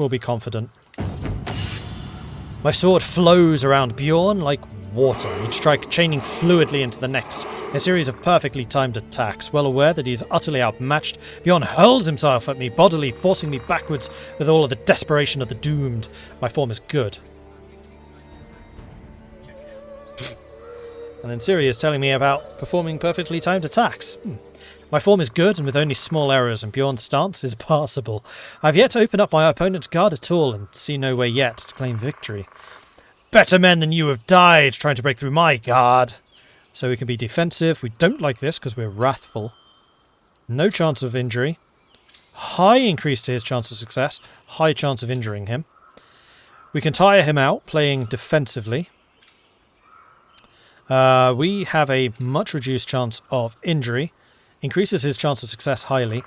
We'll be confident. My sword flows around Bjorn like water, each strike chaining fluidly into the next, a series of perfectly timed attacks. Well aware that he is utterly outmatched, Bjorn hurls himself at me bodily, forcing me backwards with all of the desperation of the doomed. My form is good. And then Ciri is telling me about performing perfectly timed attacks. My form is good and with only small errors, and Bjorn's stance is passable. I've yet to open up my opponent's guard at all, and see no way yet to claim victory. Better men than you have died trying to break through my guard. So we can be defensive. We don't like this because we're wrathful. No chance of injury. High increase to his chance of success. High chance of injuring him. We can tire him out playing defensively. We have a much reduced chance of injury. Increases his chance of success highly.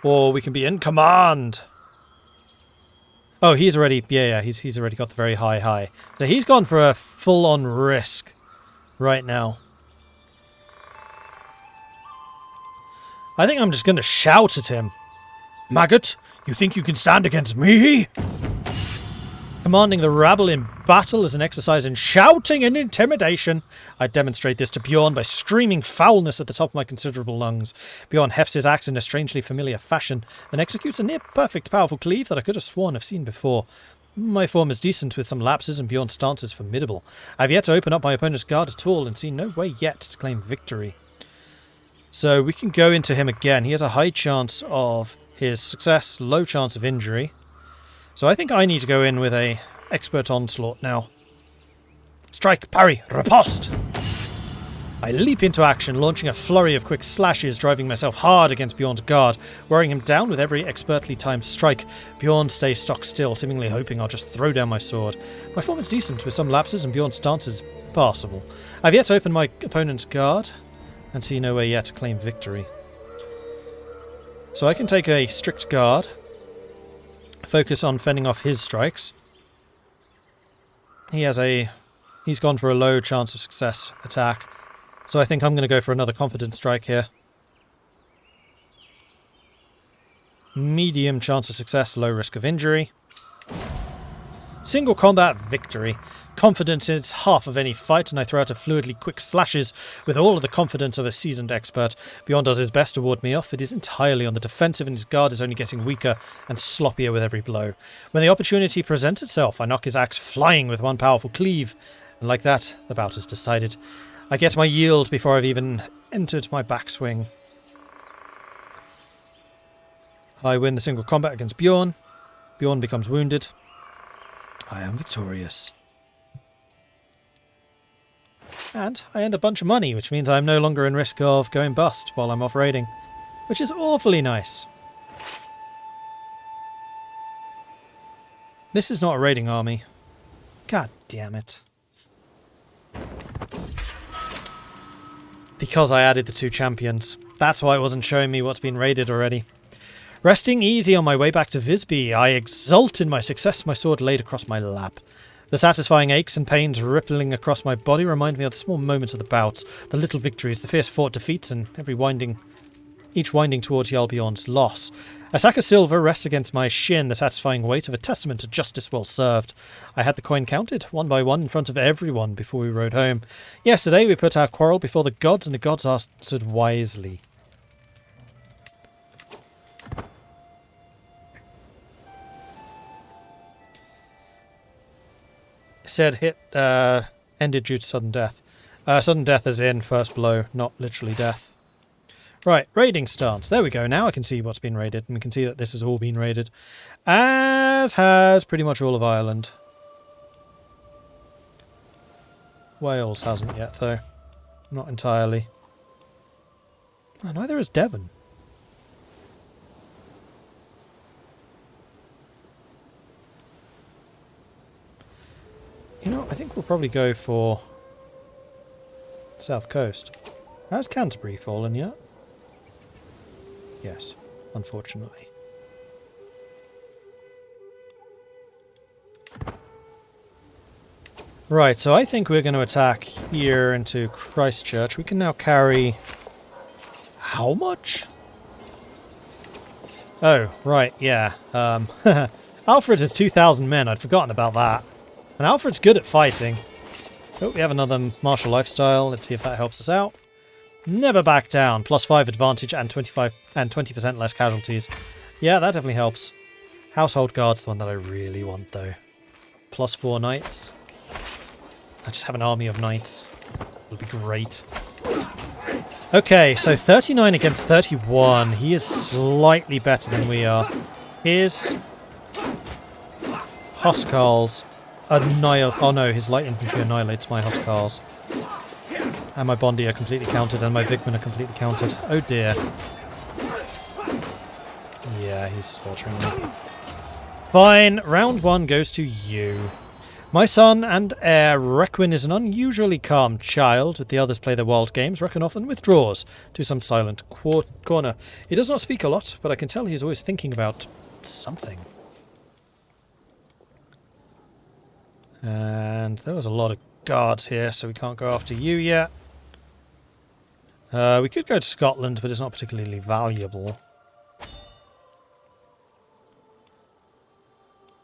Or we can be in command. Oh, he's already... Yeah, he's already got the very high. So he's gone for a full-on risk right now. I think I'm just going to shout at him. Maggot, you think you can stand against me? Commanding the rabble in battle is an exercise in shouting and intimidation. I demonstrate this to Bjorn by screaming foulness at the top of my considerable lungs. Bjorn hefts his axe in a strangely familiar fashion, and executes a near-perfect powerful cleave that I could have sworn I've seen before. My form is decent with some lapses, and Bjorn's stance is formidable. I've yet to open up my opponent's guard at all, and see no way yet to claim victory. So we can go into him again. He has a high chance of his success, low chance of injury. So I think I need to go in with a expert onslaught now. Strike, parry, riposte! I leap into action, launching a flurry of quick slashes, driving myself hard against Bjorn's guard, wearing him down with every expertly timed strike. Bjorn stays stock still, seemingly hoping I'll just throw down my sword. My form is decent, with some lapses, and Bjorn's stance is passable. I've yet to open my opponent's guard, and see no way yet to claim victory. So I can take a strict guard, focus on fending off his strikes. He's gone for a low chance of success attack. So I think I'm going to go for another confident strike here. Medium chance of success, low risk of injury. Single combat victory. Confidence is half of any fight, and I throw out a fluidly quick slashes with all of the confidence of a seasoned expert. Bjorn does his best to ward me off, but is entirely on the defensive, and his guard is only getting weaker and sloppier with every blow. When the opportunity presents itself, I knock his axe flying with one powerful cleave, and like that, the bout is decided. I get my yield before I've even entered my backswing. I win the single combat against Bjorn. Bjorn becomes wounded. I am victorious. And I earned a bunch of money, which means I'm no longer in risk of going bust while I'm off raiding, which is awfully nice. This is not a raiding army. God damn it. Because I added the 2 champions. That's why it wasn't showing me what's been raided already. Resting easy on my way back to Visby, I exult in my success, my sword laid across my lap. The satisfying aches and pains rippling across my body remind me of the small moments of the bouts, the little victories, the fierce fought defeats, and each winding towards Jarl Bjorn's loss. A sack of silver rests against my shin, the satisfying weight of a testament to justice well served. I had the coin counted, one by one, in front of everyone before we rode home. Yesterday we put our quarrel before the gods, and the gods answered wisely. Said hit ended due to sudden death. Sudden death as in first blow, not literally death. Right, raiding stance. There we go. Now I can see what's been raided, and we can see that this has all been raided. As has pretty much all of Ireland. Wales hasn't yet, though. Not entirely. Oh, neither has Devon. You know, I think we'll probably go for South Coast. Has Canterbury fallen yet? Yes, unfortunately. Right, so I think we're going to attack here into Christchurch. We can now carry... How much? Oh, right, yeah. Alfred has 2,000 men. I'd forgotten about that. And Alfred's good at fighting. Oh, we have another martial lifestyle. Let's see if that helps us out. Never back down. +5 advantage and 20% less casualties. Yeah, that definitely helps. Household Guard's the one that I really want, though. +4 knights. I just have an army of knights. It'll be great. Okay, so 39 against 31. He is slightly better than we are. His Huskarls annihilate... Oh no, his light infantry annihilates my Huskarls. And my Bondi are completely countered, and my Vigmen are completely countered. Oh dear. Yeah, he's slaughtering me. Fine, round 1 goes to you. My son and heir, Requin, is an unusually calm child. With the others play their wild games, Requin often withdraws to some silent corner. He does not speak a lot, but I can tell he is always thinking about something. And there was a lot of guards here, so we can't go after you yet. We could go to Scotland, but it's not particularly valuable.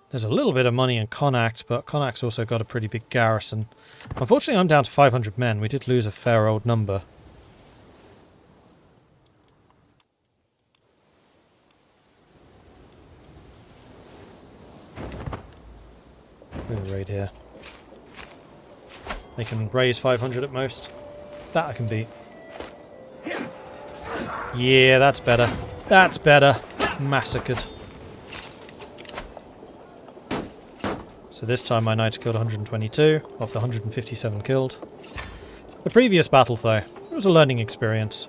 There's a little bit of money in Connacht, but Connacht's also got a pretty big garrison. Unfortunately, I'm down to 500 men. We did lose a fair old number. We'll raid here. They can raise 500 at most. That I can beat. Yeah, that's better. That's better. Massacred. So this time my knights killed 122 of the 157 killed. The previous battle, though, it was a learning experience.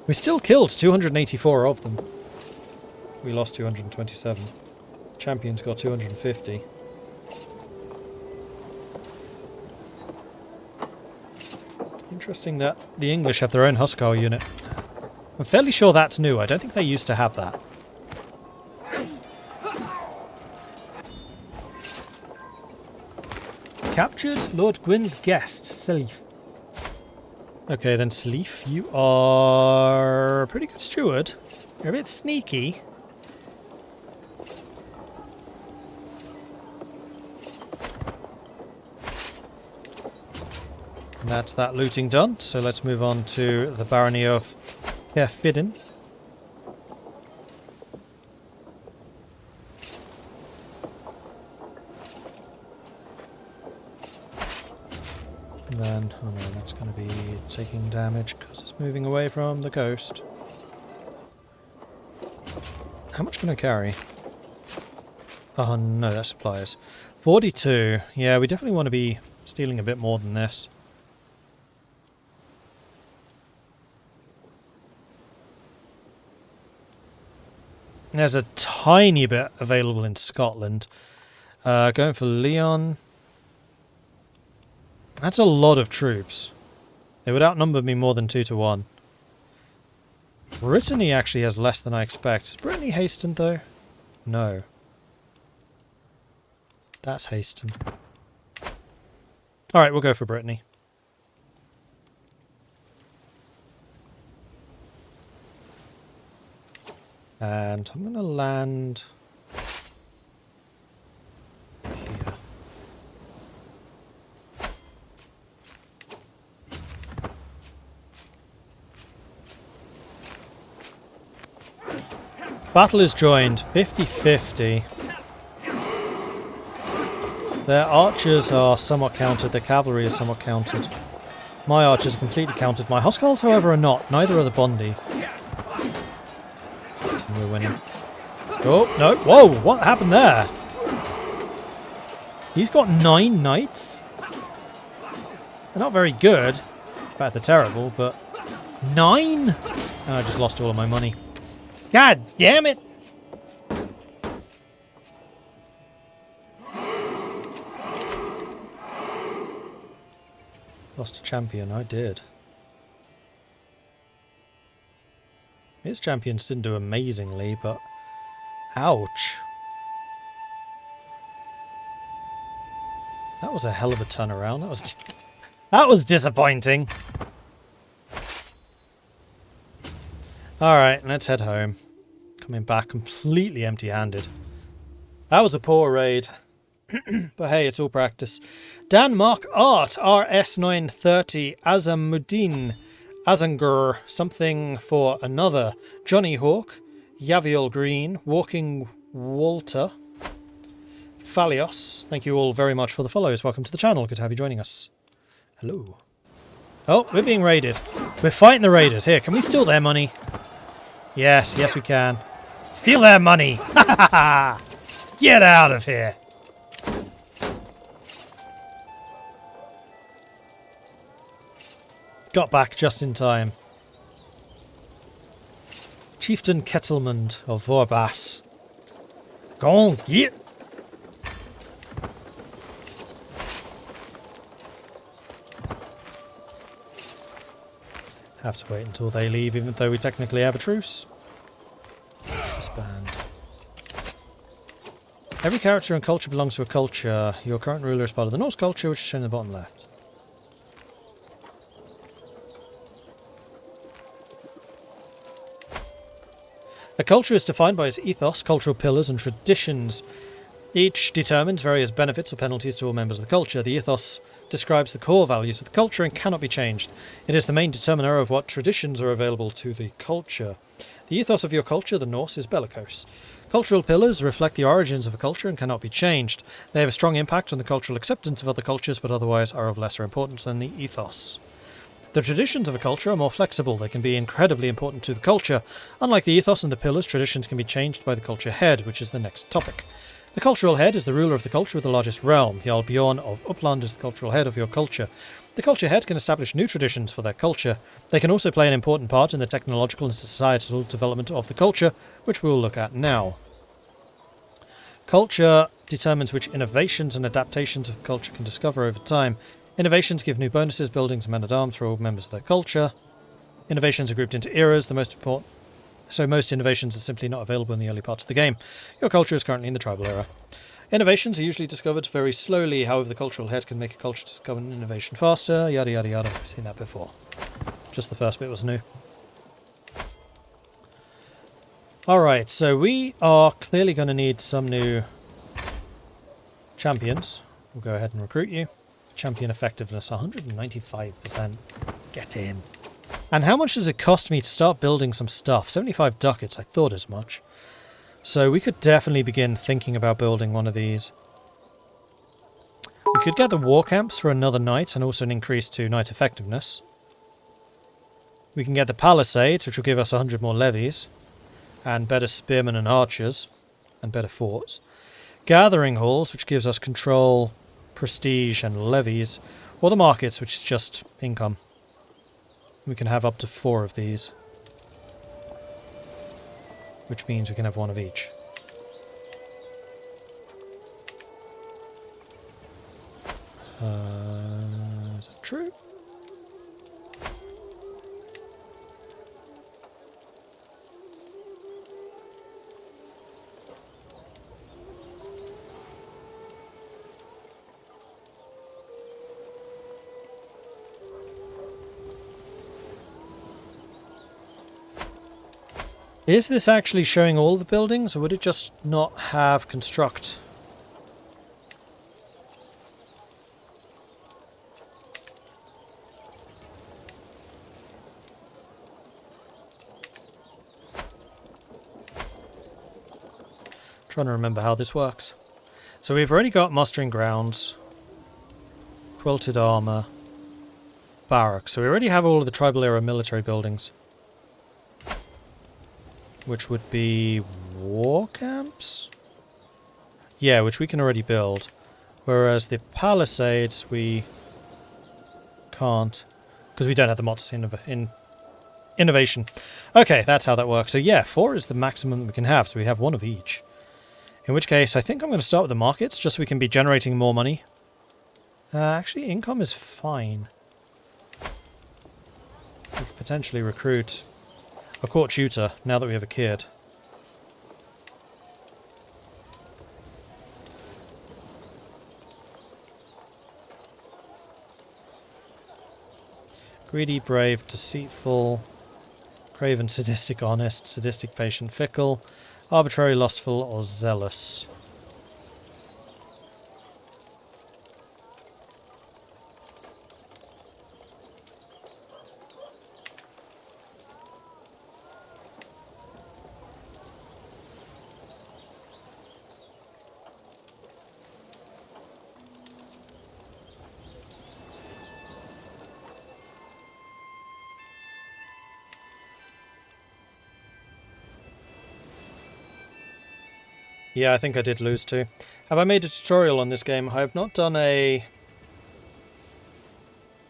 We still killed 284 of them. We lost 227. Champions got 250. Interesting that the English have their own Huskar unit. I'm fairly sure that's new. I don't think they used to have that. Captured Lord Gwyn's guest, Selif. Okay, then Selif, you are a pretty good steward. You're a bit sneaky. And that's that looting done, so let's move on to the barony of Caerphilly. And then, oh no, that's going to be taking damage because it's moving away from the coast. How much can I carry? Oh no, that's supplies. 42. Yeah, we definitely want to be stealing a bit more than this. There's a tiny bit available in Scotland. Going for Leon. That's a lot of troops. They would outnumber me more than 2 to 1. Brittany actually has less than I expect. Is Brittany hastened though? No. That's hastened. Alright, we'll go for Brittany. And I'm going to land here. Battle is joined, 50-50. Their archers are somewhat countered, their cavalry is somewhat countered. My archers are completely countered. My Huskarls, however, are not. Neither are the Bondi. And we're winning. Oh, no. Whoa, what happened there? He's got 9 knights? They're not very good. In fact, they're terrible, but... 9? And I just lost all of my money. God damn it! Lost a champion, I did. His champions didn't do amazingly, but... Ouch. That was a hell of a turnaround. That was disappointing. Alright, let's head home. Coming back completely empty-handed. That was a poor raid. But hey, it's all practice. Denmark Art RS930 Azamuddin Azanger something for another. Johnny Hawk Yaviel Green Walking Walter Phalios. Thank you all very much for the follows. Welcome to the channel. Good to have you joining us. Hello. Oh, we're being raided. We're fighting the raiders. Here, can we steal their money? Yes, yes we can. Steal their money! Ha ha ha! Get out of here! Got back just in time. Chieftain Kettlemund of Vorbas. Go on, get! Have to wait until they leave, even though we technically have a truce. Disband. Every character and culture belongs to a culture. Your current ruler is part of the Norse culture, which is shown in the bottom left. A culture is defined by its ethos, cultural pillars, and traditions. Each determines various benefits or penalties to all members of the culture. The ethos describes the core values of the culture and cannot be changed. It is the main determiner of what traditions are available to the culture. The ethos of your culture, the Norse, is bellicose. Cultural pillars reflect the origins of a culture and cannot be changed. They have a strong impact on the cultural acceptance of other cultures, but otherwise are of lesser importance than the ethos. The traditions of a culture are more flexible. They can be incredibly important to the culture. Unlike the ethos and the pillars, traditions can be changed by the culture head, which is the next topic. The cultural head is the ruler of the culture with the largest realm. Jarl Bjorn of Uppland is the cultural head of your culture. The culture head can establish new traditions for their culture. They can also play an important part in the technological and societal development of the culture, which we will look at now. Culture determines which innovations and adaptations of culture can discover over time. Innovations give new bonuses, buildings, and men-at-arms for all members of their culture. Innovations are grouped into eras, so most innovations are simply not available in the early parts of the game. Your culture is currently in the tribal era. Innovations are usually discovered very slowly, however the cultural head can make a culture discover an innovation faster, yada yada yada. I've seen that before. Just the first bit was new. Alright, so we are clearly going to need some new champions. We'll go ahead and recruit you. Champion effectiveness, 195%. Get in. And how much does it cost me to start building some stuff? 75 ducats, I thought as much. So we could definitely begin thinking about building one of these. We could get the war camps for another knight and also an increase to knight effectiveness. We can get the palisades, which will give us 100 more levies. And better spearmen and archers. And better forts. Gathering halls, which gives us control, prestige and levies. Or the markets, which is just income. We can have up to 4 of these. Which means we can have 1 of each. Is that true? Is this actually showing all the buildings, or would it just not have construct? Trying to remember how this works. So we've already got mustering grounds, quilted armor, barracks. So we already have all of the tribal era military buildings. Which would be war camps? Yeah, which we can already build. Whereas the palisades we can't. Because we don't have the mods in innovation. Okay, that's how that works. So yeah, 4 is the maximum we can have. So we have 1 of each. In which case, I think I'm going to start with the markets, just so we can be generating more money. Actually, income is fine. We could potentially recruit a court tutor, now that we have a kid. Greedy, brave, deceitful, craven, sadistic, honest, sadistic, patient, fickle, arbitrary, lustful, or zealous. Yeah, I think I did lose too. Have I made a tutorial on this game? I have not done a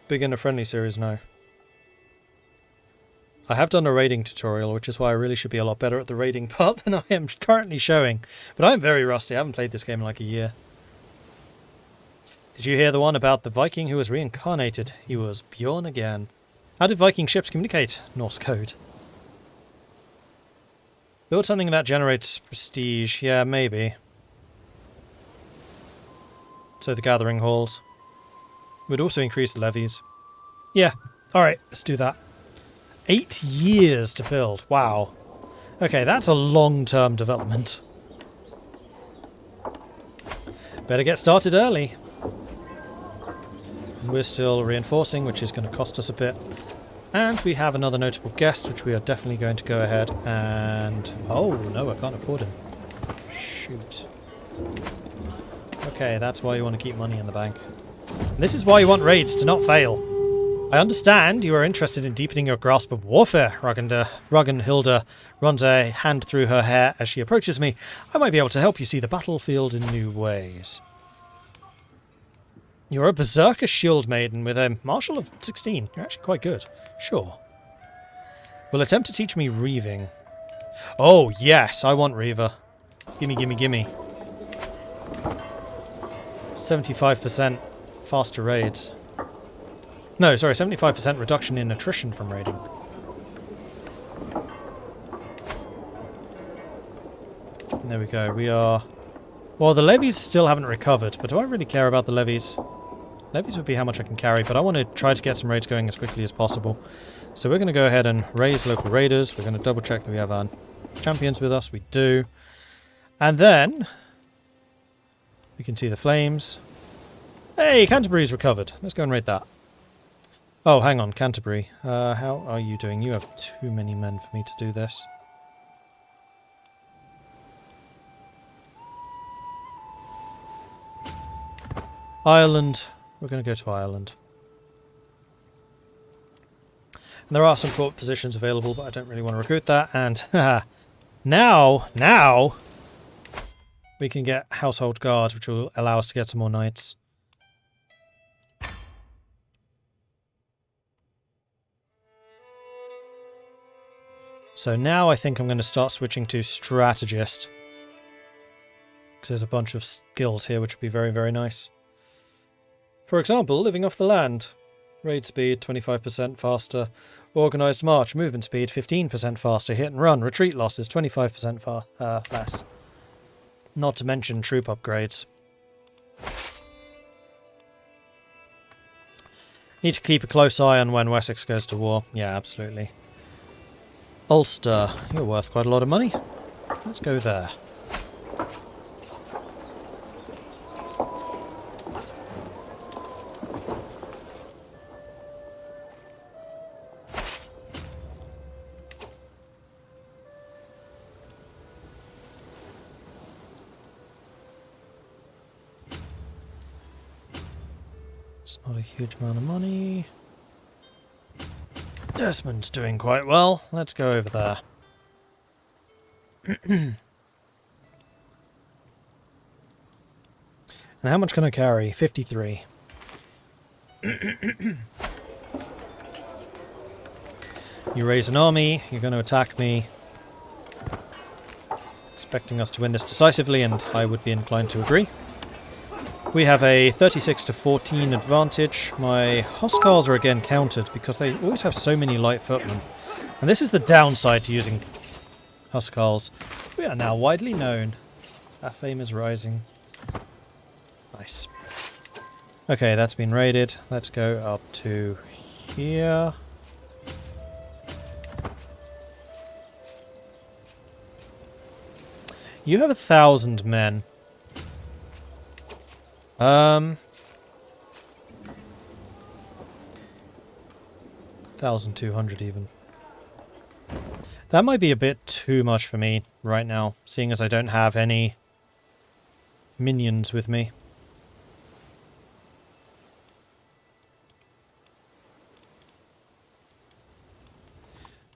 beginner-friendly series, no. I have done a raiding tutorial, which is why I really should be a lot better at the raiding part than I am currently showing. But I'm very rusty. I haven't played this game in like a year. Did you hear the one about the Viking who was reincarnated? He was Bjorn again. How did Viking ships communicate? Norse code. Build something that generates prestige. Yeah, maybe. So the gathering halls. Would also increase levies. Yeah, alright, let's do that. 8 years to build. Wow. Okay, that's a long-term development. Better get started early. And we're still reinforcing, which is going to cost us a bit. And we have another notable guest, which we are definitely going to go ahead and... Oh, no, I can't afford him. Shoot. Okay, that's why you want to keep money in the bank. And this is why you want raids to not fail. I understand you are interested in deepening your grasp of warfare. Ragnhilda runs a hand through her hair as she approaches me. I might be able to help you see the battlefield in new ways. You're a berserker shield maiden with a martial of 16. You're actually quite good. Sure. Will attempt to teach me reaving. Oh, yes, I want Reaver. Gimme, gimme, gimme. 75% faster raids. No, sorry, 75% reduction in attrition from raiding. And there we go, we are... Well, the levies still haven't recovered, but do I really care about the levies? Levies would be how much I can carry, but I want to try to get some raids going as quickly as possible. So we're going to go ahead and raise local raiders. We're going to double check that we have our champions with us. We do. And then... we can see the flames. Hey, Canterbury's recovered. Let's go and raid that. Oh, hang on, Canterbury. How are you doing? You have too many men for me to do this. Ireland. We're going to go to Ireland. And there are some court positions available, but I don't really want to recruit that. And now we can get Household Guard, which will allow us to get some more knights. So now I think I'm going to start switching to Strategist. Because there's a bunch of skills here which would be very, very nice. For example, living off the land. Raid speed 25% faster. Organised march, movement speed 15% faster. Hit and run, retreat losses 25% less. Not to mention troop upgrades. Need to keep a close eye on when Wessex goes to war. Yeah, absolutely. Ulster, you're worth quite a lot of money. Let's go there. It's not a huge amount of money. Desmond's doing quite well. Let's go over there. And how much can I carry? 53. You raise an army, you're going to attack me. Expecting us to win this decisively, and I would be inclined to agree. We have a 36 to 14 advantage. My Huskarls are again countered because they always have so many light footmen. And this is the downside to using Huskarls. We are now widely known. Our fame is rising. Nice. Okay, that's been raided. Let's go up to here. You have 1,000 men. 1,200 even. That might be a bit too much for me right now, seeing as I don't have any minions with me.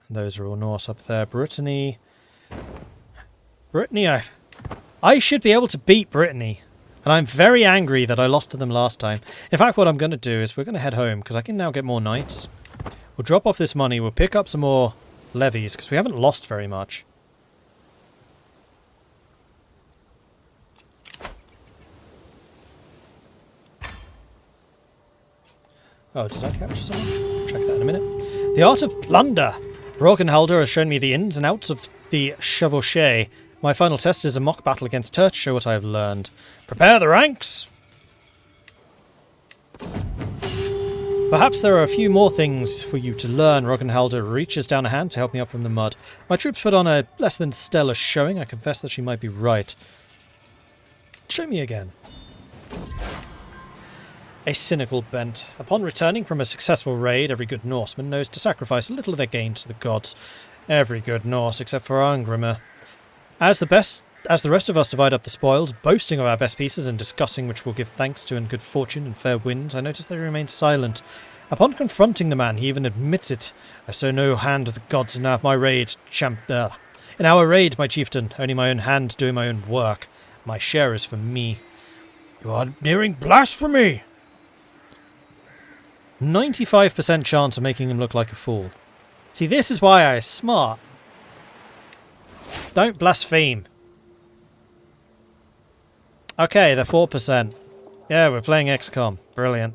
And those are all Norse up there. Brittany, I should be able to beat Brittany. And I'm very angry that I lost to them last time. In fact, what I'm going to do is we're going to head home, because I can now get more knights. We'll drop off this money, we'll pick up some more levies, because we haven't lost very much. Oh, did I capture someone? Check that in a minute. The art of plunder. Roggenhalder has shown me the ins and outs of the chevauchée. My final test is a mock battle against Tutor to show what I have learned. Prepare the ranks! Perhaps there are a few more things for you to learn. Roggenhalder reaches down a hand to help me up from the mud. My troops put on a less than stellar showing. I confess that she might be right. Show me again. A cynical bent. Upon returning from a successful raid, every good Norseman knows to sacrifice a little of their gain to the gods. Every good Norse, except for Angrimer. As the rest of us divide up the spoils, boasting of our best pieces and discussing which we'll give thanks to in good fortune and fair winds, I notice that he remains silent. Upon confronting the man, he even admits it. I saw no hand of the gods in our raid, in our raid, my chieftain. Only my own hand doing my own work. My share is for me. You are nearing blasphemy! 95% chance of making him look like a fool. See, this is why I am smart. Don't blaspheme. Okay, they're 4%. Yeah, we're playing XCOM. Brilliant.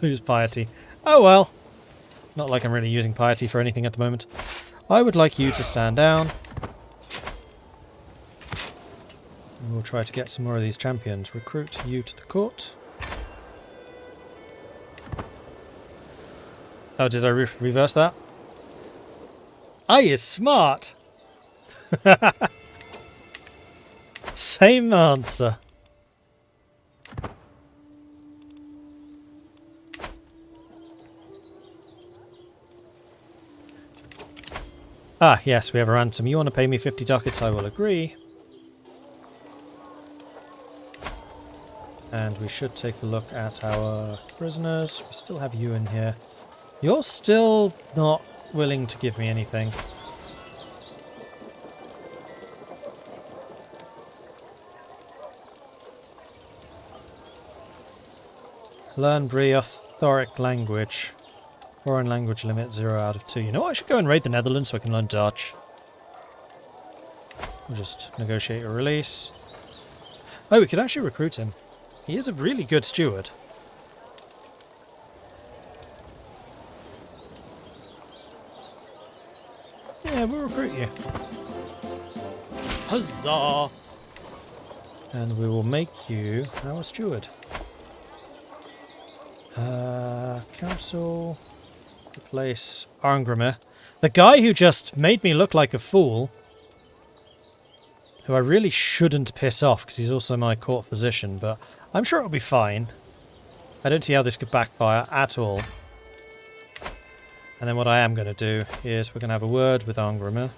Lose piety. Oh well. Not like I'm really using piety for anything at the moment. I would like you to stand down. And we'll try to get some more of these champions. Recruit you to the court. Oh, did I reverse that? I is smart. Same answer. Ah, yes, we have a ransom. You want to pay me 50 ducats? I will agree. And we should take a look at our prisoners. We still have you in here. You're still not willing to give me anything. Learn Breathoric language. Foreign language limit 0 out of 2. You know what? I should go and raid the Netherlands so I can learn Dutch. We'll just negotiate a release. Oh, we could actually recruit him. He is a really good steward. Yeah, we'll recruit you. Huzzah! And we will make you our steward. Council. Replace Angrimer. The guy who just made me look like a fool. Who I really shouldn't piss off because he's also my court physician, but I'm sure it'll be fine. I don't see how this could backfire at all. And then what I am going to do is we're going to have a word with Angrimer.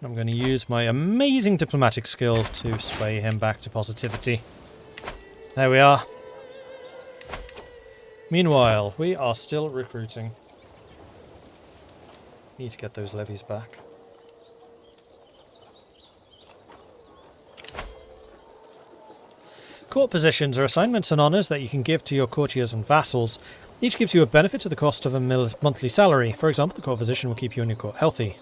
I'm going to use my amazing diplomatic skill to sway him back to positivity. There we are. Meanwhile, we are still recruiting. Need to get those levies back. Court positions are assignments and honours that you can give to your courtiers and vassals. Each gives you a benefit to the cost of a monthly salary. For example, the court physician will keep you and your court healthy.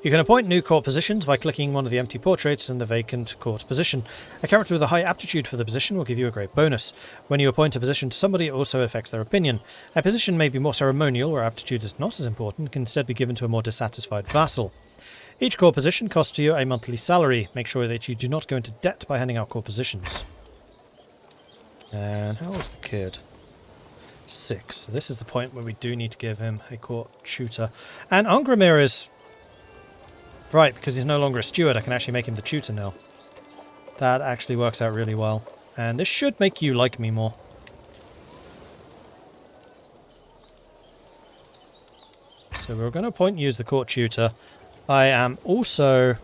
You can appoint new court positions by clicking one of the empty portraits in the vacant court position. A character with a high aptitude for the position will give you a great bonus. When you appoint a position to somebody, it also affects their opinion. A position may be more ceremonial, where aptitude is not as important, can instead be given to a more dissatisfied vassal. Each core position costs you a monthly salary. Make sure that you do not go into debt by handing out core positions. And how old's the kid? 6. So this is the point where we do need to give him a court tutor. And Angrimer is... right, because he's no longer a steward, I can actually make him the tutor now. That actually works out really well. And this should make you like me more. So we're going to appoint you as the court tutor. I am also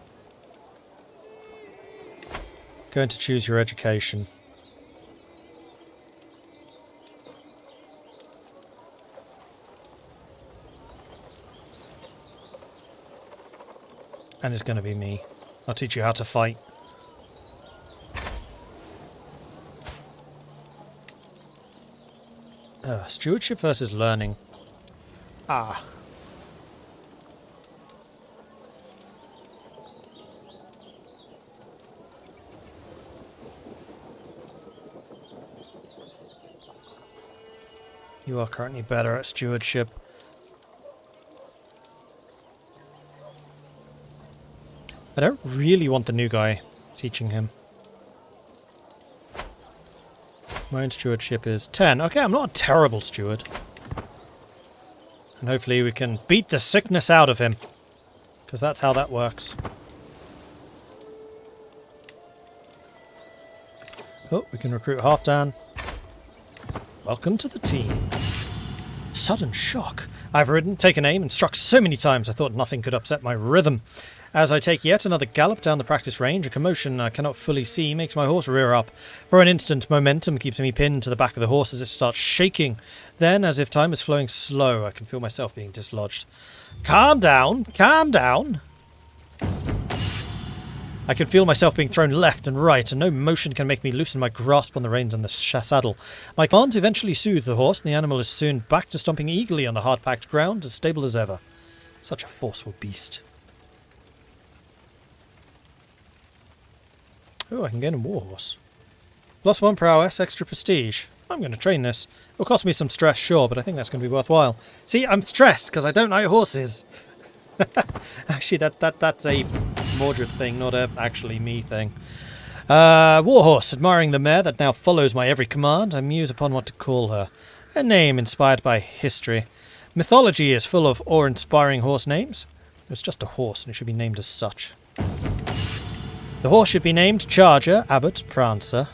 going to choose your education. And it's going to be me. I'll teach you how to fight. Stewardship versus learning. Ah. You are currently better at stewardship. I don't really want the new guy teaching him. My own stewardship is 10. Okay, I'm not a terrible steward. And hopefully we can beat the sickness out of him. Because that's how that works. Oh, we can recruit Halfdan. Welcome to the team. Sudden shock. I've ridden, taken aim, and struck so many times I thought nothing could upset my rhythm. As I take yet another gallop down the practice range, a commotion I cannot fully see makes my horse rear up. For an instant, momentum keeps me pinned to the back of the horse as it starts shaking. Then, as if time is flowing slow, I can feel myself being dislodged. Calm down, calm down. I can feel myself being thrown left and right, and no motion can make me loosen my grasp on the reins and the saddle. My commands eventually soothe the horse, and the animal is soon back to stomping eagerly on the hard-packed ground, as stable as ever. Such a forceful beast. Oh, I can gain a warhorse. +1 prowess, extra prestige. I'm going to train this. It'll cost me some stress, sure, but I think that's going to be worthwhile. See, I'm stressed because I don't like horses. Actually, that's a Mordred thing, not a actually me thing. Warhorse, admiring the mare that now follows my every command, I muse upon what to call her. A name inspired by history. Mythology is full of awe-inspiring horse names. It's just a horse, and it should be named as such. The horse should be named Charger, Abbot, Prancer.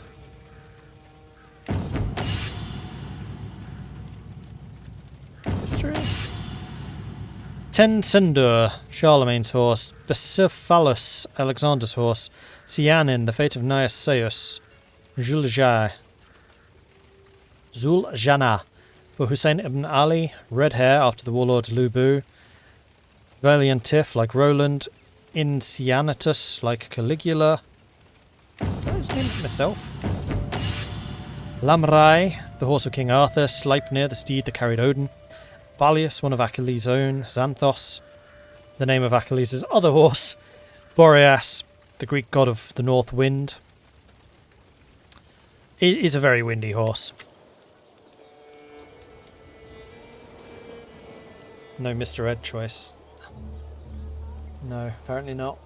History? Tensendur, Charlemagne's horse. Bucephalus, Alexander's horse. Sianin, the fate of Nyaseus. Zuljana, for Hussein ibn Ali. Red hair after the warlord Lubu. Valiantif, like Roland. Incianatus, like Caligula. Can I just name it myself? Lamrai, the horse of King Arthur. Sleipnir, the steed that carried Odin. Balius, one of Achilles' own. Xanthos, the name of Achilles' other horse. Boreas, the Greek god of the north wind. It is a very windy horse. No Mr. Ed choice. No, apparently not.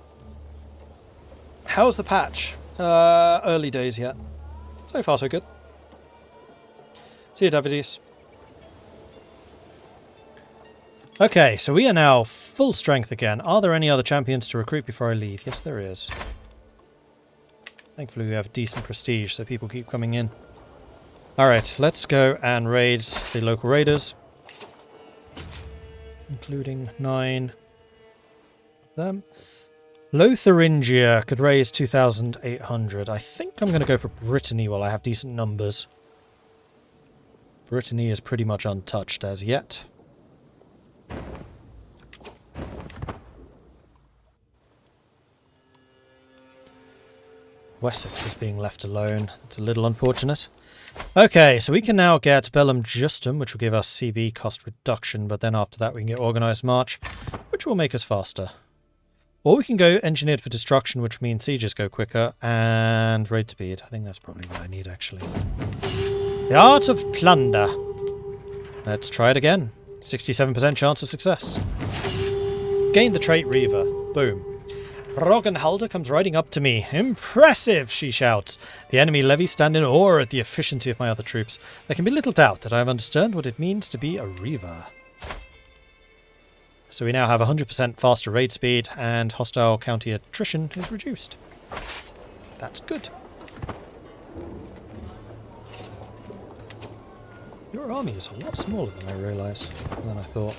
How's the patch? Early days yet. So far, so good. See you, Davidius. Okay, so we are now full strength again. Are there any other champions to recruit before I leave? Yes, there is. Thankfully, we have decent prestige, so people keep coming in. Alright, let's go and raid the local raiders. Including 9 of them. Lotharingia could raise 2,800. I think I'm going to go for Brittany while I have decent numbers. Brittany is pretty much untouched as yet. Wessex is being left alone. It's a little unfortunate. Okay, so we can now get Bellum Justum, which will give us CB cost reduction, but then after that we can get Organised March, which will make us faster. Or we can go Engineered for Destruction, which means sieges go quicker, and raid speed. I think that's probably what I need, actually. The Art of Plunder. Let's try it again. 67% chance of success. Gain the trait Reaver. Boom. Rogenhalder comes riding up to me. Impressive, she shouts. The enemy levies stand in awe at the efficiency of my other troops. There can be little doubt that I have understood what it means to be a Reaver. So we now have 100% faster raid speed, and hostile county attrition is reduced. That's good. Your army is a lot smaller than I thought.